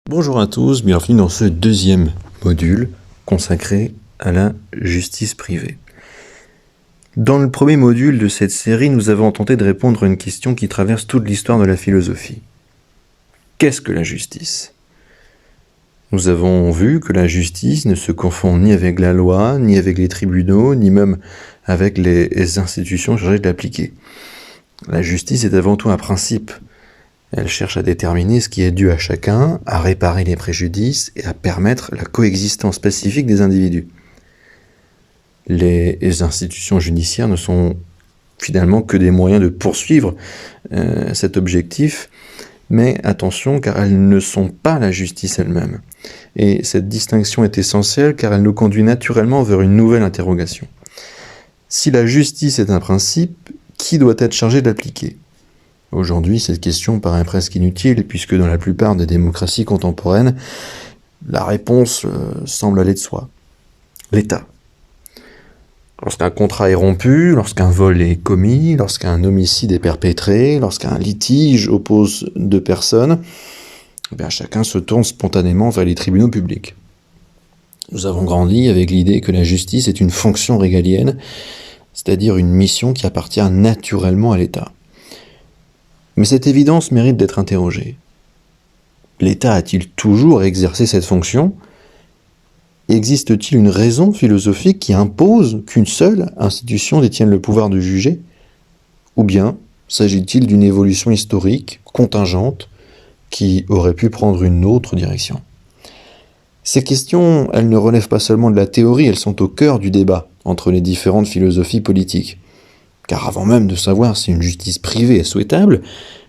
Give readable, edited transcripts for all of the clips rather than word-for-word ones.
Bonjour à tous, bienvenue dans ce deuxième module consacré à la justice privée. Dans le premier module de cette série, nous avons tenté de répondre à une question qui traverse toute l'histoire de la philosophie. Qu'est-ce que la justice ? Nous avons vu que la justice ne se confond ni avec la loi, ni avec les tribunaux, ni même avec les institutions chargées de l'appliquer. La justice est avant tout un principe. Elle cherche à déterminer ce qui est dû à chacun, à réparer les préjudices et à permettre la coexistence pacifique des individus. Les institutions judiciaires ne sont finalement que des moyens de poursuivre cet objectif, mais attention car elles ne sont pas la justice elle-même. Et cette distinction est essentielle car elle nous conduit naturellement vers une nouvelle interrogation. Si la justice est un principe, qui doit être chargé de l'appliquer ? Aujourd'hui, cette question paraît presque inutile, puisque dans la plupart des démocraties contemporaines, la réponse semble aller de soi. L'État. Lorsqu'un contrat est rompu, lorsqu'un vol est commis, lorsqu'un homicide est perpétré, lorsqu'un litige oppose deux personnes, chacun se tourne spontanément vers les tribunaux publics. Nous avons grandi avec l'idée que la justice est une fonction régalienne, c'est-à-dire une mission qui appartient naturellement à l'État. Mais cette évidence mérite d'être interrogée. L'État a-t-il toujours exercé cette fonction ? Existe-t-il une raison philosophique qui impose qu'une seule institution détienne le pouvoir de juger ? Ou bien s'agit-il d'une évolution historique, contingente, qui aurait pu prendre une autre direction ? Ces questions, elles ne relèvent pas seulement de la théorie, elles sont au cœur du débat entre les différentes philosophies politiques. Car avant même de savoir si une justice privée est souhaitable,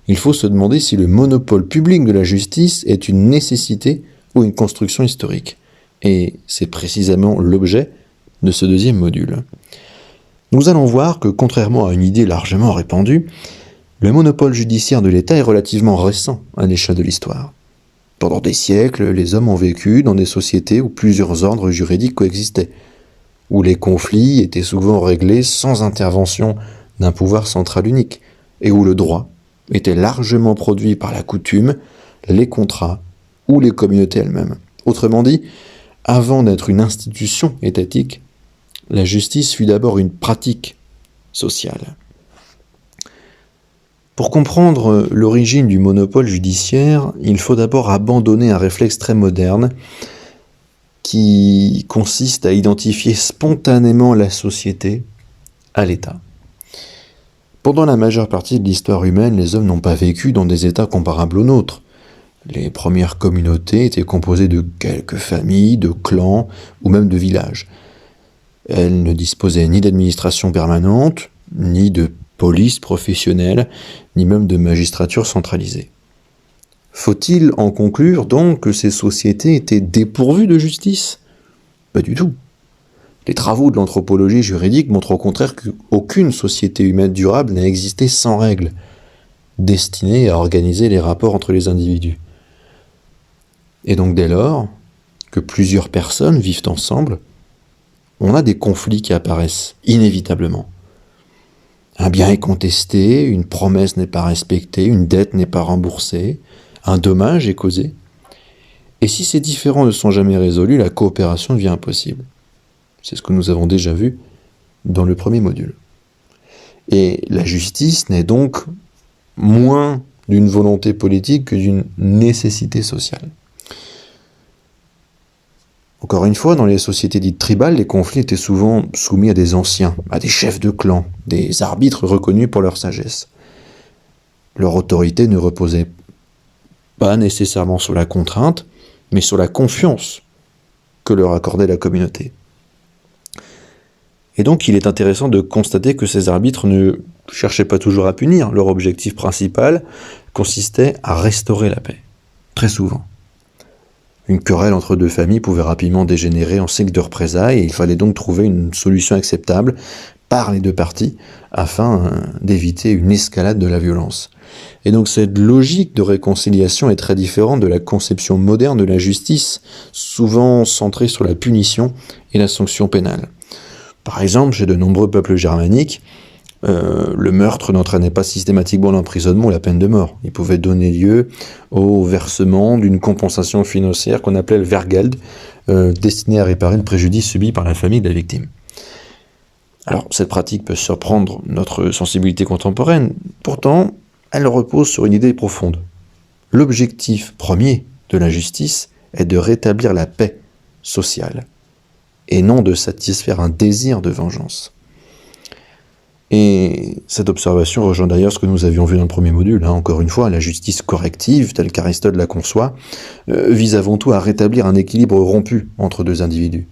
il faut se demander si le monopole public de la justice est une nécessité ou une construction historique. Et c'est précisément l'objet de ce deuxième module. Nous allons voir que, contrairement à une idée largement répandue, le monopole judiciaire de l'État est relativement récent à l'échelle de l'histoire. Pendant des siècles, les hommes ont vécu dans des sociétés où plusieurs ordres juridiques coexistaient, où les conflits étaient souvent réglés sans intervention d'un pouvoir central unique, et où le droit était largement produit par la coutume, les contrats ou les communautés elles-mêmes. Autrement dit, avant d'être une institution étatique, la justice fut d'abord une pratique sociale. Pour comprendre l'origine du monopole judiciaire, il faut d'abord abandonner un réflexe très moderne qui consiste à identifier spontanément la société à l'État. Pendant la majeure partie de l'histoire humaine, les hommes n'ont pas vécu dans des États comparables aux nôtres. Les premières communautés étaient composées de quelques familles, de clans ou même de villages. Elles ne disposaient ni d'administration permanente, ni de police professionnelle, ni même de magistrature centralisée. Faut-il en conclure donc que ces sociétés étaient dépourvues de justice ? Pas du tout. Les travaux de l'anthropologie juridique montrent au contraire qu'aucune société humaine durable n'a existé sans règles, destinées à organiser les rapports entre les individus. Et donc dès lors que plusieurs personnes vivent ensemble, on a des conflits qui apparaissent inévitablement. Un bien est contesté, une promesse n'est pas respectée, une dette n'est pas remboursée, un dommage est causé. Et si ces différends ne sont jamais résolus, la coopération devient impossible. C'est ce que nous avons déjà vu dans le premier module. Et la justice n'est donc moins d'une volonté politique que d'une nécessité sociale. Encore une fois, dans les sociétés dites tribales, les conflits étaient souvent soumis à des anciens, à des chefs de clan, des arbitres reconnus pour leur sagesse. Leur autorité ne reposait pas nécessairement sur la contrainte, mais sur la confiance que leur accordait la communauté. Et donc, il est intéressant de constater que ces arbitres ne cherchaient pas toujours à punir. Leur objectif principal consistait à restaurer la paix, très souvent. Une querelle entre deux familles pouvait rapidement dégénérer en cycle de représailles, et il fallait donc trouver une solution acceptable par les deux parties, afin d'éviter une escalade de la violence. Et donc cette logique de réconciliation est très différente de la conception moderne de la justice, souvent centrée sur la punition et la sanction pénale. Par exemple, chez de nombreux peuples germaniques, Le meurtre n'entraînait pas systématiquement l'emprisonnement ou la peine de mort. Il pouvait donner lieu au versement d'une compensation financière qu'on appelait le Wehrgeld, destiné à réparer le préjudice subi par la famille de la victime. Alors, cette pratique peut surprendre notre sensibilité contemporaine, pourtant, elle repose sur une idée profonde. L'objectif premier de la justice est de rétablir la paix sociale, et non de satisfaire un désir de vengeance. Et cette observation rejoint d'ailleurs ce que nous avions vu dans le premier module. Encore une fois, la justice corrective, telle qu'Aristote la conçoit, vise avant tout à rétablir un équilibre rompu entre deux individus.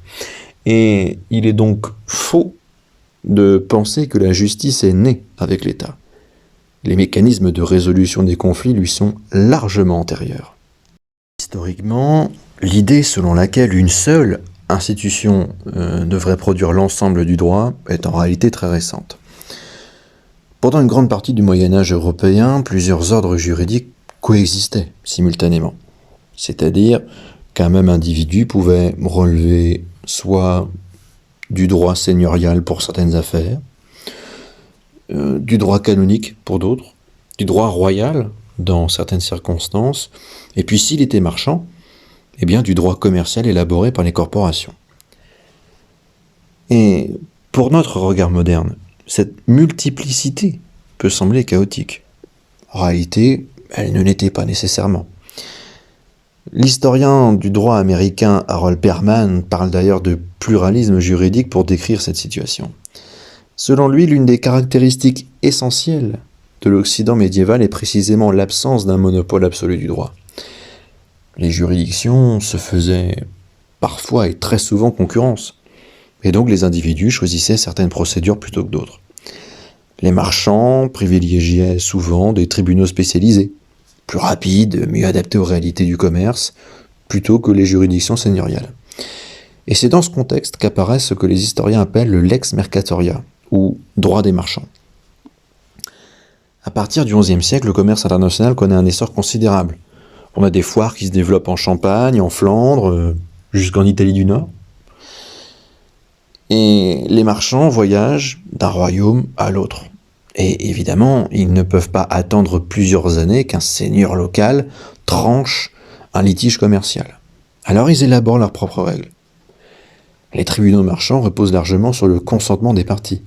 Et il est donc faux de penser que la justice est née avec l'État. Les mécanismes de résolution des conflits lui sont largement antérieurs. Historiquement, l'idée selon laquelle une seule institution devrait produire l'ensemble du droit est en réalité très récente. Pendant une grande partie du Moyen-Âge européen, plusieurs ordres juridiques coexistaient simultanément. C'est-à-dire qu'un même individu pouvait relever soit du droit seigneurial pour certaines affaires, du droit canonique pour d'autres, du droit royal dans certaines circonstances, et puis s'il était marchand, eh bien du droit commercial élaboré par les corporations. Et pour notre regard moderne, cette multiplicité peut sembler chaotique. En réalité, elle ne l'était pas nécessairement. L'historien du droit américain Harold Perman parle d'ailleurs de pluralisme juridique pour décrire cette situation. Selon lui, l'une des caractéristiques essentielles de l'Occident médiéval est précisément l'absence d'un monopole absolu du droit. Les juridictions se faisaient parfois et très souvent concurrence, et donc les individus choisissaient certaines procédures plutôt que d'autres. Les marchands privilégiaient souvent des tribunaux spécialisés, plus rapides, mieux adaptés aux réalités du commerce, plutôt que les juridictions seigneuriales. Et c'est dans ce contexte qu'apparaît ce que les historiens appellent le lex mercatoria, ou droit des marchands. À partir du XIe siècle, le commerce international connaît un essor considérable. On a des foires qui se développent en Champagne, en Flandre, jusqu'en Italie du Nord. Et les marchands voyagent d'un royaume à l'autre. Et évidemment, ils ne peuvent pas attendre plusieurs années qu'un seigneur local tranche un litige commercial. Alors ils élaborent leurs propres règles. Les tribunaux marchands reposent largement sur le consentement des parties,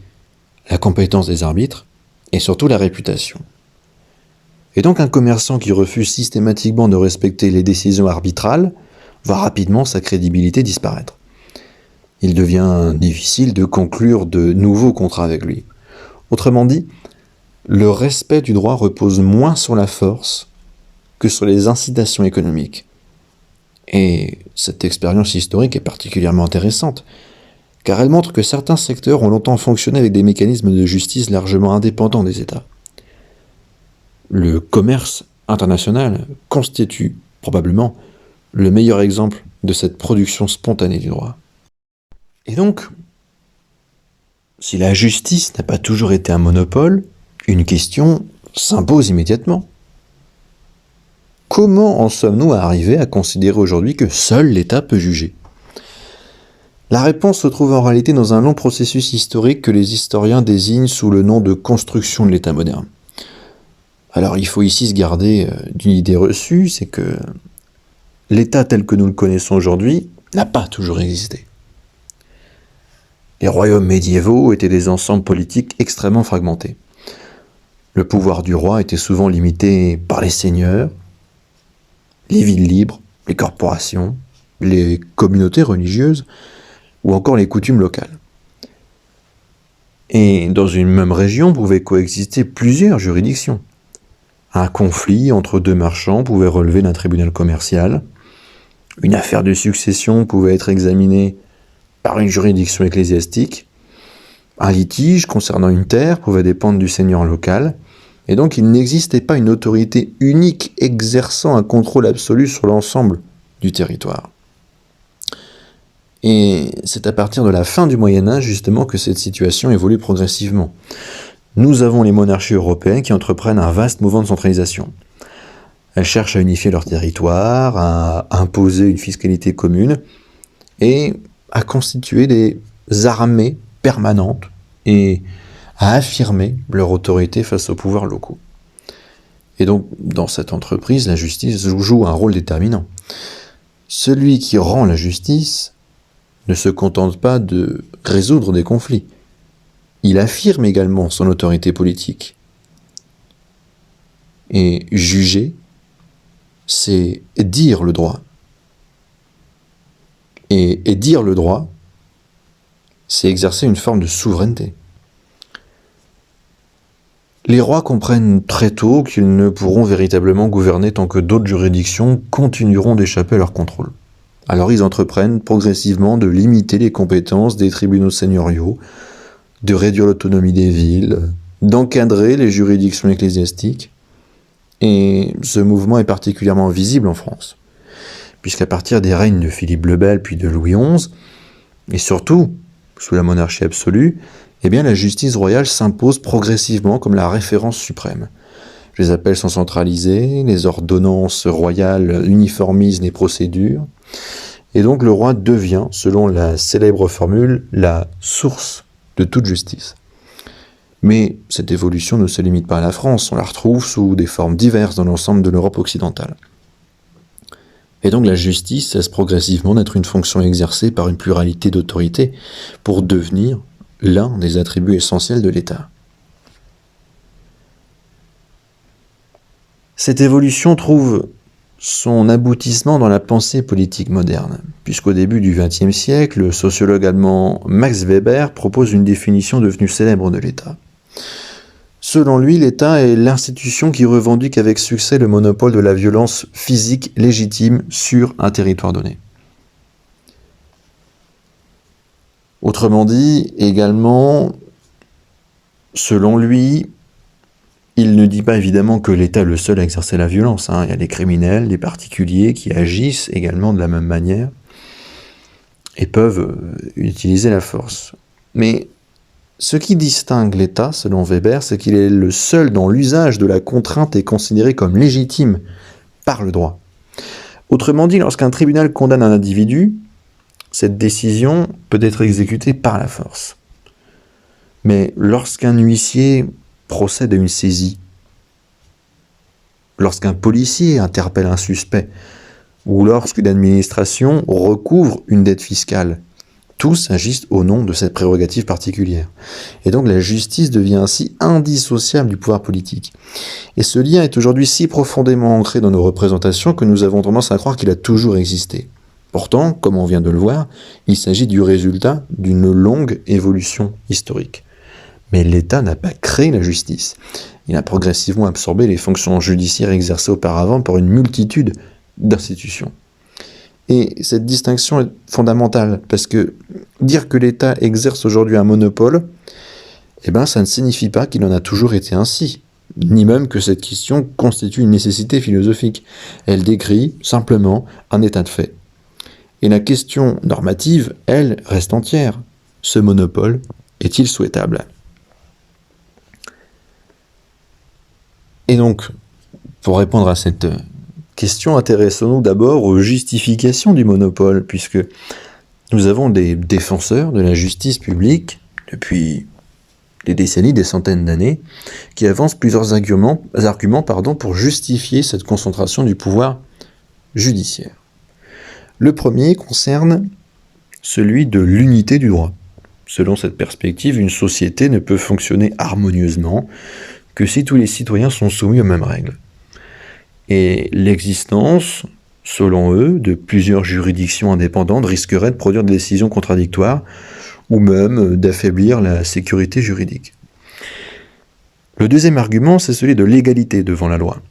la compétence des arbitres et surtout la réputation. Et donc un commerçant qui refuse systématiquement de respecter les décisions arbitrales voit rapidement sa crédibilité disparaître. Il devient difficile de conclure de nouveaux contrats avec lui. Autrement dit, le respect du droit repose moins sur la force que sur les incitations économiques. Et cette expérience historique est particulièrement intéressante, car elle montre que certains secteurs ont longtemps fonctionné avec des mécanismes de justice largement indépendants des États. Le commerce international constitue probablement le meilleur exemple de cette production spontanée du droit. Et donc, si la justice n'a pas toujours été un monopole, une question s'impose immédiatement. Comment en sommes-nous arrivés à considérer aujourd'hui que seul l'État peut juger ? La réponse se trouve en réalité dans un long processus historique que les historiens désignent sous le nom de construction de l'État moderne. Alors il faut ici se garder d'une idée reçue, c'est que l'État tel que nous le connaissons aujourd'hui n'a pas toujours existé. Les royaumes médiévaux étaient des ensembles politiques extrêmement fragmentés. Le pouvoir du roi était souvent limité par les seigneurs, les villes libres, les corporations, les communautés religieuses ou encore les coutumes locales. Et dans une même région pouvaient coexister plusieurs juridictions. Un conflit entre deux marchands pouvait relever d'un tribunal commercial. Une affaire de succession pouvait être examinée par une juridiction ecclésiastique. Un litige concernant une terre pouvait dépendre du seigneur local. Et donc il n'existait pas une autorité unique exerçant un contrôle absolu sur l'ensemble du territoire. Et c'est à partir de la fin du Moyen-Âge justement que cette situation évolue progressivement. Nous avons les monarchies européennes qui entreprennent un vaste mouvement de centralisation. Elles cherchent à unifier leur territoire, à imposer une fiscalité commune et à constituer des armées permanentes et à affirmer leur autorité face aux pouvoirs locaux. Et donc, dans cette entreprise, la justice joue un rôle déterminant. Celui qui rend la justice ne se contente pas de résoudre des conflits. Il affirme également son autorité politique. Et juger, c'est dire le droit. Et dire le droit, c'est exercer une forme de souveraineté. Les rois comprennent très tôt qu'ils ne pourront véritablement gouverner tant que d'autres juridictions continueront d'échapper à leur contrôle. Alors ils entreprennent progressivement de limiter les compétences des tribunaux seigneuriaux, de réduire l'autonomie des villes, d'encadrer les juridictions ecclésiastiques. Et ce mouvement est particulièrement visible en France, puisqu'à partir des règnes de Philippe le Bel puis de Louis XI, et surtout sous la monarchie absolue, eh bien la justice royale s'impose progressivement comme la référence suprême. Les appels sont centralisés, les ordonnances royales uniformisent les procédures, et donc le roi devient, selon la célèbre formule, la source de toute justice. Mais cette évolution ne se limite pas à la France, on la retrouve sous des formes diverses dans l'ensemble de l'Europe occidentale. Et donc la justice cesse progressivement d'être une fonction exercée par une pluralité d'autorités pour devenir l'un des attributs essentiels de l'État. Cette évolution trouve son aboutissement dans la pensée politique moderne, puisqu'au début du XXe siècle, le sociologue allemand Max Weber propose une définition devenue célèbre de l'État. Selon lui, l'État est l'institution qui revendique avec succès le monopole de la violence physique légitime sur un territoire donné. Autrement dit, également, selon lui, il ne dit pas évidemment que l'État est le seul à exercer la violence. Il y a des criminels, des particuliers qui agissent également de la même manière et peuvent utiliser la force. Mais ce qui distingue l'État, selon Weber, c'est qu'il est le seul dont l'usage de la contrainte est considéré comme légitime par le droit. Autrement dit, lorsqu'un tribunal condamne un individu, cette décision peut être exécutée par la force. Mais lorsqu'un huissier procède à une saisie, lorsqu'un policier interpelle un suspect, ou lorsqu'une administration recouvre une dette fiscale, tous agissent au nom de cette prérogative particulière. Et donc la justice devient ainsi indissociable du pouvoir politique. Et ce lien est aujourd'hui si profondément ancré dans nos représentations que nous avons tendance à croire qu'il a toujours existé. Pourtant, comme on vient de le voir, il s'agit du résultat d'une longue évolution historique. Mais l'État n'a pas créé la justice. Il a progressivement absorbé les fonctions judiciaires exercées auparavant par une multitude d'institutions. Et cette distinction est fondamentale, parce que dire que l'État exerce aujourd'hui un monopole, ça ne signifie pas qu'il en a toujours été ainsi, ni même que cette question constitue une nécessité philosophique. Elle décrit simplement un état de fait. Et la question normative, elle, reste entière. Ce monopole est-il souhaitable ? Et donc, pour répondre à cette question, intéressons-nous d'abord aux justifications du monopole, puisque nous avons des défenseurs de la justice publique depuis des décennies, des centaines d'années, qui avancent plusieurs arguments pour justifier cette concentration du pouvoir judiciaire. Le premier concerne celui de l'unité du droit. Selon cette perspective, une société ne peut fonctionner harmonieusement que si tous les citoyens sont soumis aux mêmes règles. Et l'existence, selon eux, de plusieurs juridictions indépendantes risquerait de produire des décisions contradictoires ou même d'affaiblir la sécurité juridique. Le deuxième argument, c'est celui de l'égalité devant la loi.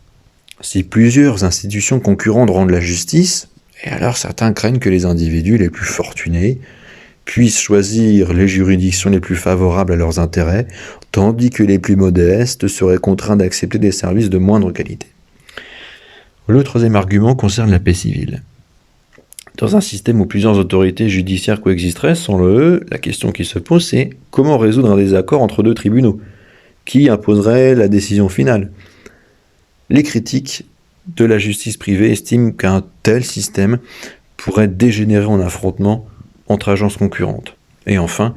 Si plusieurs institutions concurrentes rendent la justice, et alors certains craignent que les individus les plus fortunés puissent choisir les juridictions les plus favorables à leurs intérêts, tandis que les plus modestes seraient contraints d'accepter des services de moindre qualité. Le troisième argument concerne la paix civile. Dans un système où plusieurs autorités judiciaires coexisteraient, selon eux, la question qui se pose, c'est comment résoudre un désaccord entre deux tribunaux ? Qui imposerait la décision finale ? Les critiques de la justice privée estiment qu'un tel système pourrait dégénérer en affrontement entre agences concurrentes. Et enfin,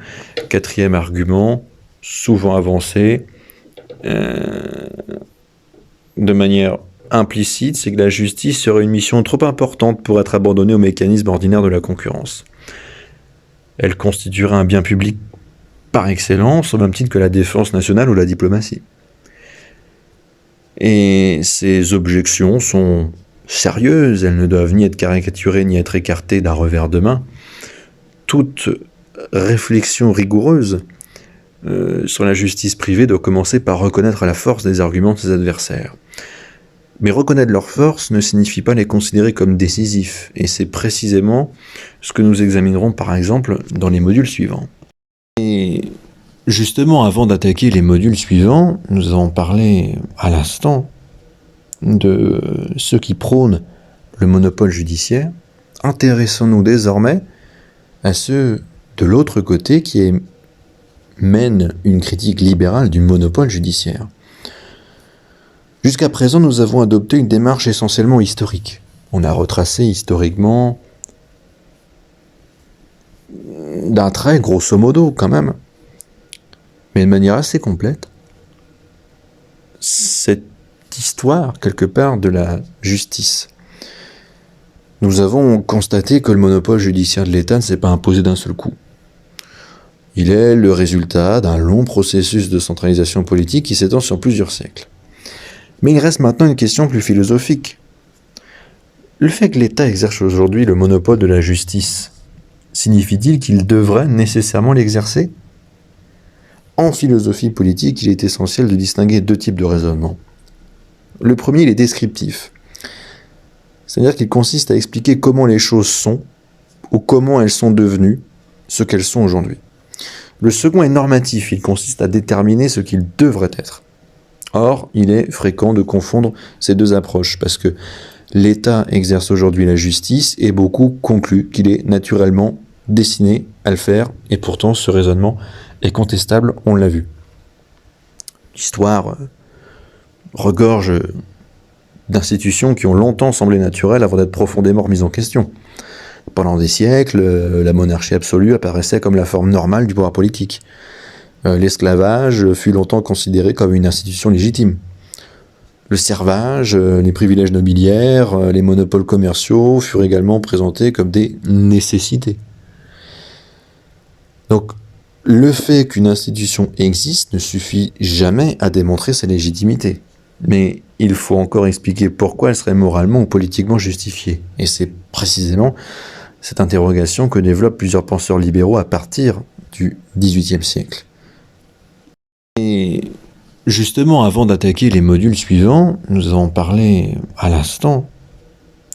quatrième argument, souvent avancé de manière implicite, c'est que la justice serait une mission trop importante pour être abandonnée au mécanisme ordinaire de la concurrence. Elle constituerait un bien public par excellence, au même titre que la défense nationale ou la diplomatie. Et ces objections sont sérieuses, elles ne doivent ni être caricaturées ni être écartées d'un revers de main. Toute réflexion rigoureuse sur la justice privée doit commencer par reconnaître la force des arguments de ses adversaires. Mais reconnaître leur force ne signifie pas les considérer comme décisifs, et c'est précisément ce que nous examinerons par exemple dans les modules suivants. Et justement, avant d'attaquer les modules suivants, nous avons parlé à l'instant de ceux qui prônent le monopole judiciaire. Intéressons-nous désormais à ceux de l'autre côté qui mènent une critique libérale du monopole judiciaire. Jusqu'à présent, nous avons adopté une démarche essentiellement historique. On a retracé historiquement, d'un trait, grosso modo, quand même, mais de manière assez complète, cette histoire, quelque part, de la justice. Nous avons constaté que le monopole judiciaire de l'État ne s'est pas imposé d'un seul coup. Il est le résultat d'un long processus de centralisation politique qui s'étend sur plusieurs siècles. Mais il reste maintenant une question plus philosophique. Le fait que l'État exerce aujourd'hui le monopole de la justice, signifie-t-il qu'il devrait nécessairement l'exercer ? En philosophie politique, il est essentiel de distinguer deux types de raisonnement. Le premier, il est descriptif. C'est-à-dire qu'il consiste à expliquer comment les choses sont, ou comment elles sont devenues ce qu'elles sont aujourd'hui. Le second est normatif, il consiste à déterminer ce qu'ils devraient être. Or, il est fréquent de confondre ces deux approches, parce que l'État exerce aujourd'hui la justice et beaucoup concluent qu'il est naturellement destiné à le faire, et pourtant ce raisonnement est contestable, on l'a vu. L'histoire regorge d'institutions qui ont longtemps semblé naturelles avant d'être profondément remises en question. Pendant des siècles, la monarchie absolue apparaissait comme la forme normale du pouvoir politique. L'esclavage fut longtemps considéré comme une institution légitime. Le servage, les privilèges nobiliaires, les monopoles commerciaux furent également présentés comme des nécessités. Donc, le fait qu'une institution existe ne suffit jamais à démontrer sa légitimité. Mais il faut encore expliquer pourquoi elle serait moralement ou politiquement justifiée. Et c'est précisément cette interrogation que développent plusieurs penseurs libéraux à partir du XVIIIe siècle. Et justement, avant d'attaquer les modules suivants, nous avons parlé à l'instant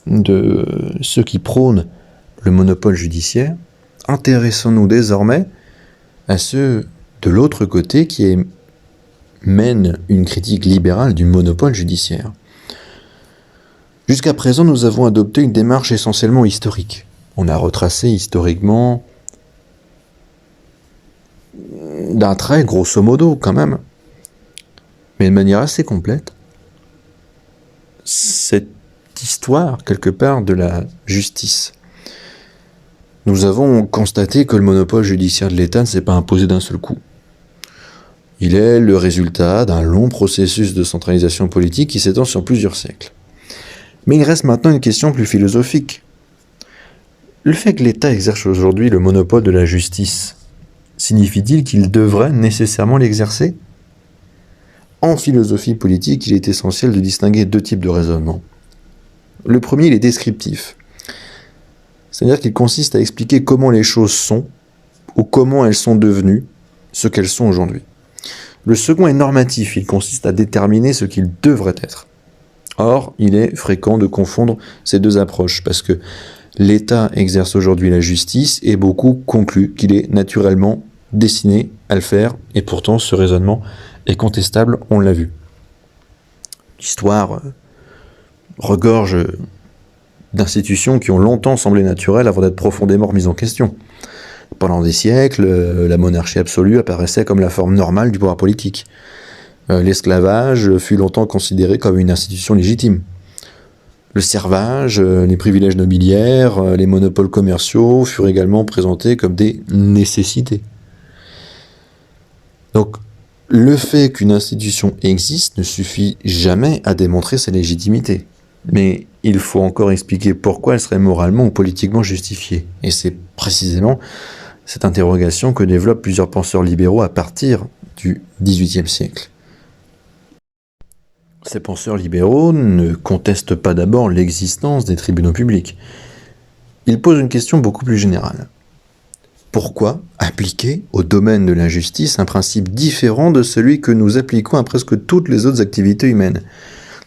de ceux qui prônent le monopole judiciaire. Intéressons-nous désormais à ceux de l'autre côté qui mènent une critique libérale du monopole judiciaire. Jusqu'à présent, nous avons adopté une démarche essentiellement historique. On a retracé historiquement, d'un trait, grosso modo, quand même, mais de manière assez complète, cette histoire, quelque part, de la justice. Nous avons constaté que le monopole judiciaire de l'État ne s'est pas imposé d'un seul coup. Il est le résultat d'un long processus de centralisation politique qui s'étend sur plusieurs siècles. Mais il reste maintenant une question plus philosophique. Le fait que l'État exerce aujourd'hui le monopole de la justice, signifie-t-il qu'il devrait nécessairement l'exercer ? En philosophie politique, il est essentiel de distinguer deux types de raisonnement. Le premier, il est descriptif. C'est-à-dire qu'il consiste à expliquer comment les choses sont, ou comment elles sont devenues ce qu'elles sont aujourd'hui. Le second est normatif, il consiste à déterminer ce qu'ils devraient être. Or, il est fréquent de confondre ces deux approches, parce que l'État exerce aujourd'hui la justice et beaucoup concluent qu'il est naturellement destiné à le faire, et pourtant ce raisonnement est contestable, on l'a vu. L'histoire regorge d'institutions qui ont longtemps semblé naturelles avant d'être profondément remises en question. Pendant des siècles, la monarchie absolue apparaissait comme la forme normale du pouvoir politique. L'esclavage fut longtemps considéré comme une institution légitime. Le servage, les privilèges nobiliaires, les monopoles commerciaux furent également présentés comme des nécessités. Donc, le fait qu'une institution existe ne suffit jamais à démontrer sa légitimité. Mais il faut encore expliquer pourquoi elle serait moralement ou politiquement justifiée. Et c'est précisément cette interrogation que développent plusieurs penseurs libéraux à partir du XVIIIe siècle. Ces penseurs libéraux ne contestent pas d'abord l'existence des tribunaux publics. Ils posent une question beaucoup plus générale. Pourquoi appliquer au domaine de la justice un principe différent de celui que nous appliquons à presque toutes les autres activités humaines ?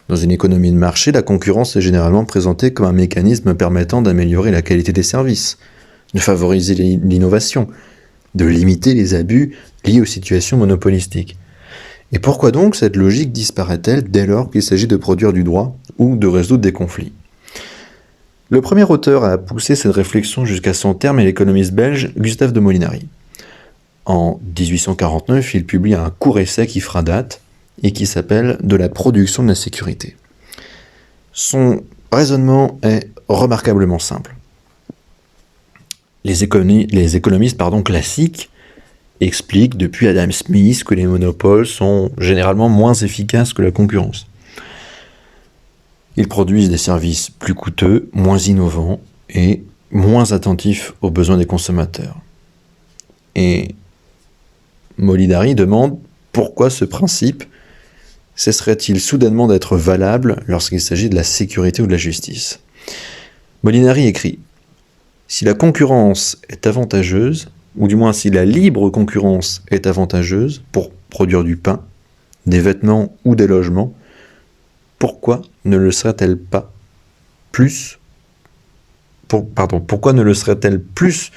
Dans une économie de marché, la concurrence est généralement présentée comme un mécanisme permettant d'améliorer la qualité des services, de favoriser l'innovation, de limiter les abus liés aux situations monopolistiques. Et pourquoi donc cette logique disparaît-elle dès lors qu'il s'agit de produire du droit ou de résoudre des conflits ? Le premier auteur à pousser cette réflexion jusqu'à son terme est l'économiste belge Gustave de Molinari. En 1849, il publie un court essai qui fera date et qui s'appelle « De la production de la sécurité ». Son raisonnement est remarquablement simple. Les économistes classiques expliquent depuis Adam Smith que les monopoles sont généralement moins efficaces que la concurrence. Ils produisent des services plus coûteux, moins innovants et moins attentifs aux besoins des consommateurs. Et Molinari demande pourquoi ce principe cesserait-il soudainement d'être valable lorsqu'il s'agit de la sécurité ou de la justice. Molinari écrit « Si la concurrence est avantageuse, ou du moins si la libre concurrence est avantageuse pour produire du pain, des vêtements ou des logements, pourquoi ne le serait-elle pas plus pourquoi ne le serait-elle plus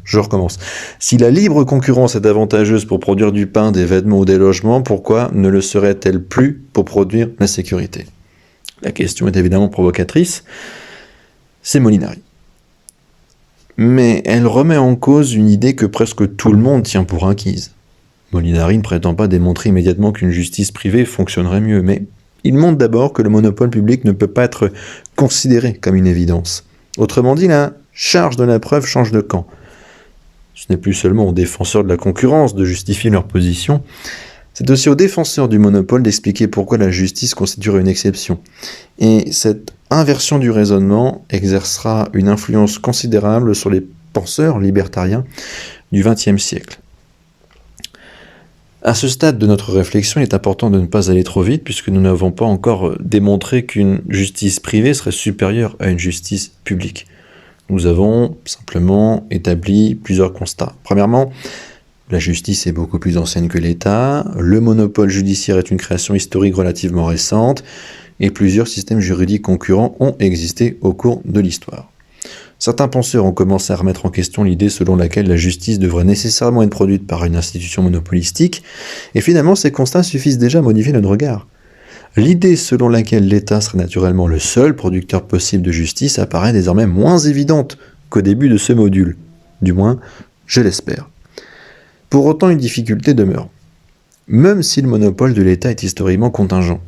je recommence. Si la libre concurrence est avantageuse pour produire du pain, des vêtements ou des logements, pourquoi ne le serait-elle plus pour produire la sécurité ? La question est évidemment provocatrice. C'est Molinari. Mais elle remet en cause une idée que presque tout le monde tient pour acquise. Molinari ne prétend pas démontrer immédiatement qu'une justice privée fonctionnerait mieux, mais il montre d'abord que le monopole public ne peut pas être considéré comme une évidence. Autrement dit, la charge de la preuve change de camp. Ce n'est plus seulement aux défenseurs de la concurrence de justifier leur position, c'est aussi aux défenseurs du monopole d'expliquer pourquoi la justice constituerait une exception. Et cette inversion du raisonnement exercera une influence considérable sur les penseurs libertariens du XXe siècle. À ce stade de notre réflexion, il est important de ne pas aller trop vite puisque nous n'avons pas encore démontré qu'une justice privée serait supérieure à une justice publique. Nous avons simplement établi plusieurs constats. Premièrement, la justice est beaucoup plus ancienne que l'État, le monopole judiciaire est une création historique relativement récente, et plusieurs systèmes juridiques concurrents ont existé au cours de l'histoire. Certains penseurs ont commencé à remettre en question l'idée selon laquelle la justice devrait nécessairement être produite par une institution monopolistique, et finalement ces constats suffisent déjà à modifier notre regard. L'idée selon laquelle l'État serait naturellement le seul producteur possible de justice apparaît désormais moins évidente qu'au début de ce module. Du moins, je l'espère. Pour autant, une difficulté demeure. Même si le monopole de l'État est historiquement contingent,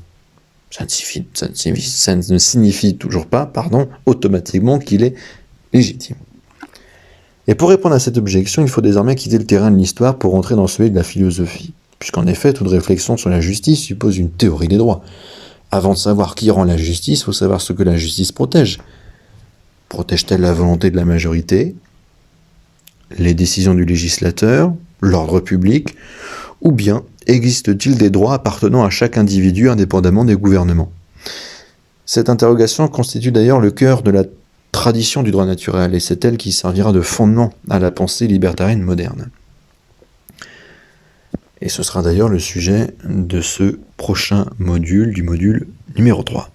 ça ne signifie toujours pas, automatiquement qu'il est légitime. Et pour répondre à cette objection, il faut désormais quitter le terrain de l'histoire pour entrer dans celui de la philosophie, puisqu'en effet, toute réflexion sur la justice suppose une théorie des droits. Avant de savoir qui rend la justice, il faut savoir ce que la justice protège. Protège-t-elle la volonté de la majorité, les décisions du législateur, l'ordre public, ou bien existe-t-il des droits appartenant à chaque individu indépendamment des gouvernements ? Cette interrogation constitue d'ailleurs le cœur de la tradition du droit naturel, et c'est elle qui servira de fondement à la pensée libertarienne moderne. Et ce sera d'ailleurs le sujet de ce prochain module, du module numéro 3.